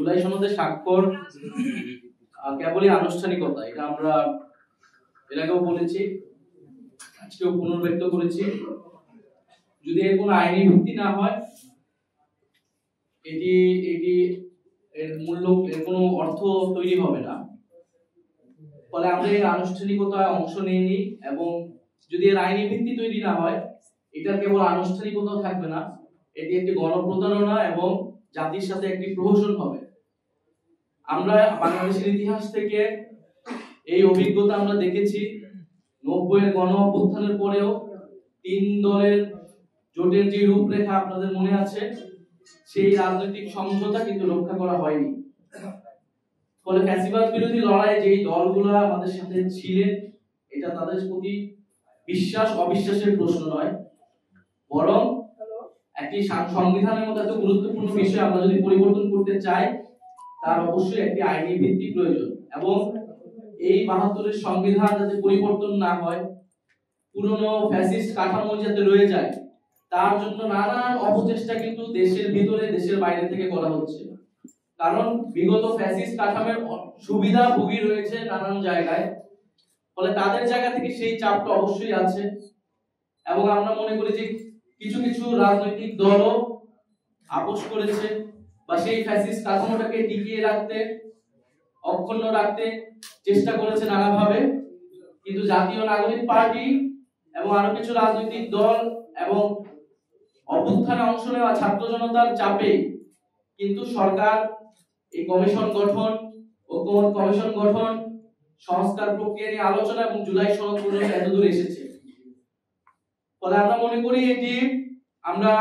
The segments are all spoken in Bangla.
জুলাই সনদে স্বাক্ষর কেবলই আনুষ্ঠানিকতা, এটা আমরা এর আগেও বলেছি, আজকেও পুনর্ব্যক্ত করেছি। যদি এর কোনো আইনি ভিত্তি না হয়, এটি এর মূল্য, এর কোনো অর্থ তৈরি হবে না। ফলে আমরা এই আনুষ্ঠানিকতায় অংশ নিইনি, এবং যদি এর আইনি ভিত্তি তৈরি না হয়, এটা কেবল আনুষ্ঠানিকতা থাকবে না, এটি একটি গণপ্রতারণা এবং জাতির সাথে একটি প্রহসন হবে। আমরা বাংলাদেশের ইতিহাস থেকে এই অভিজ্ঞতা আমরা দেখেছি। 90-এর গণ অভ্যুত্থানের পরেও 3 দলের জোটের যে রূপরেখা আপনাদের মনে আছে, সেই রাজনৈতিক সমঝোতা কিন্তু রক্ষা করা হয়নি। ফলে ফ্যাসিবাদ বিরোধী লড়াই যেই দলগুলো আমাদের সাথে ছিলেন, এটা তাদের প্রতি বিশ্বাস অবিশ্বাসের প্রশ্ন নয়, বরং একটি সংবিধানের মতো এত গুরুত্বপূর্ণ বিষয় আমরা যদি পরিবর্তন করতে চাই, তার অবশ্যই একটি আইনি ভিত্তি প্রয়োজন। এবং এই 72-এর সংবিধান যাতে পরিবর্তন না হয়, পুরনো ফ্যাসিস্ট কাঠামো যাতে রয়ে যায়, তার জন্য নানান অপচেষ্টা কিন্তু দেশের ভিতরে দেশের বাইরে থেকে করা হচ্ছে। কারণ বিগত ফ্যাসিস্ট কাঠামোর সুবিধাভোগী রয়েছে নানান জায়গায়, ফলে তাদের জায়গা থেকে সেই চাপটা অবশ্যই আছে। এবং আমরা মনে করি যে কিছু কিছু রাজনৈতিক দলও আপোষ করেছে বা সেই ফ্যাসিস্ট কাঠামোটাকে টিকিয়ে রাখতে, অক্ষুণ্ণ রাখতে চেষ্টা করেছে নানাভাবে। কিন্তু জাতীয় নাগরিক পার্টি এবং আরো কিছু রাজনৈতিক দল এবং অভ্যুত্থানে অংশ নেওয়া ছাত্র জনতার চাপে কিন্তু সরকার এই কমিশন গঠন, ঐক্যমত কমিশন গঠন, সংস্কার প্রক্রিয়া নিয়ে আলোচনা এবং জুলাই সনদ পর্যন্ত এতদূর এসেছে। ফলে আমরা মনে করি এটি আমরা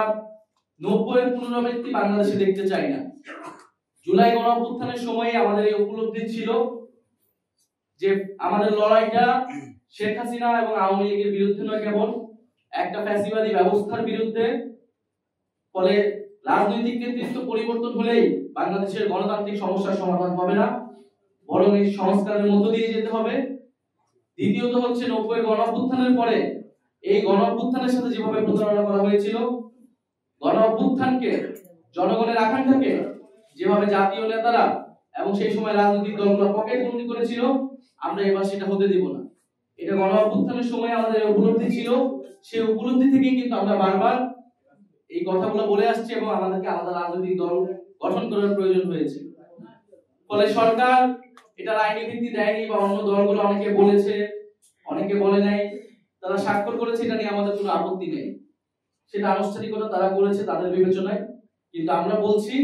90-এর পুনরাবৃত্তি বাংলাদেশে দেখতে চাই না। জুলাই গণ অভ্যুত্থানের সময় আমাদের এই উপলব্ধি ছিল যে আমাদের লড়াইটা শেখ হাসিনা এবং আওয়ামী লীগের বিরুদ্ধে নয়, কেবল একটা ফ্যাসিবাদী ব্যবস্থার বিরুদ্ধে। ফলে রাজনৈতিক নেতৃত্ব পরিবর্তন হলেই বাংলাদেশের গণতান্ত্রিক সমস্যার সমাধান হবে না, বরং এই সংস্কারের মধ্য দিয়ে যেতে হবে। দ্বিতীয়ত হচ্ছে 90-এর গণ অভ্যুত্থানের পরে এই গণ অভ্যুত্থানের সাথে যেভাবে প্রতারণা করা হয়েছিল, গণ অভ্যুত্থানকে, জনগণের আকাঙ্ক্ষাকে যেভাবে জাতীয় নেতারা এবং সেই সময় রাজনৈতিক দলগুলো পকেটবন্দি করেছিল, আমরা এবার সেটা হতে দিব না। এটা গণ অভ্যুত্থানের সময় আমাদের উপলব্ধি ছিল, সেই উপলব্ধি থেকেই কিন্তু আমরা বারবার এই কথাগুলো বলে আসছি এবং আমাদেরকে আলাদা রাজনৈতিক দল গঠন করার প্রয়োজন হয়েছে। ফলে সরকার এটার আইনি ভিত্তি দেয়নি, বা অন্য দলগুলো অনেকে বলেছে, অনেকে বলে নাই, তারা স্বাক্ষর করেছে, এটা নিয়ে আমাদের কোনো আপত্তি নেই। সেটা আনুষ্ঠানিকতা তারা করেছে তাদের বিবেচনায়। কিন্তু আমরা বলছি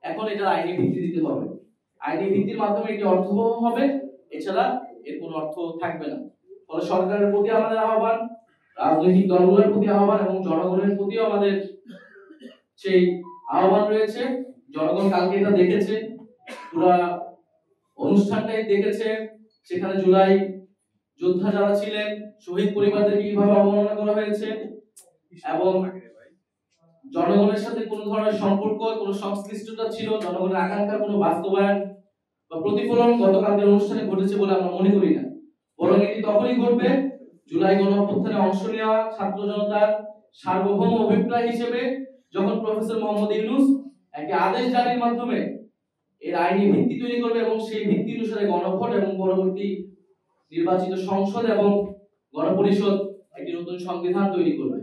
এখন এটার আইনি ভিত্তি দিতে হবে। আইনি ভিত্তির মাধ্যমে এটি অর্থবহ হবে, এছাড়া এর কোনো অর্থ থাকবে না। ফলে সরকারের প্রতি আমাদের আহ্বান, রাজনৈতিক দলগুলোর প্রতি আহ্বান এবং জনগণের প্রতিও আমাদের সেই আহ্বান রয়েছে। জনগণ কালকে এটা দেখেছে, পুরো অনুষ্ঠানটাই দেখেছে। সেখানে জুলাই যোদ্ধা যারা ছিলেন, শহীদ পরিবারদের কিভাবে অবমাননা করা হয়েছে, এবং জনগণের সাথে কোন ধরনের সম্পর্ক, কোন সংশ্লিষ্টতা ছিল, জনগণের আকাঙ্ক্ষার কোন বাস্তবায়ন বা প্রতিফলন গতকালকের অনুষ্ঠানে ঘটেছে বলে আমরা মনে করি না। বরং এটি তখনই ঘটবে জুলাই গণ অভ্যুত্থানে অংশ নেওয়া ছাত্র জনতার সার্বভৌম অভিপ্রায় হিসেবে যখন প্রফেসর মোহাম্মদ ইউনূস একটি আদেশ জারির মাধ্যমে এর আইনি ভিত্তি তৈরি করবে, এবং সেই ভিত্তি অনুসারে গণভোট এবং পরবর্তী নির্বাচিত সংসদ এবং গণপরিষদ একটি নতুন সংবিধান তৈরি করবে।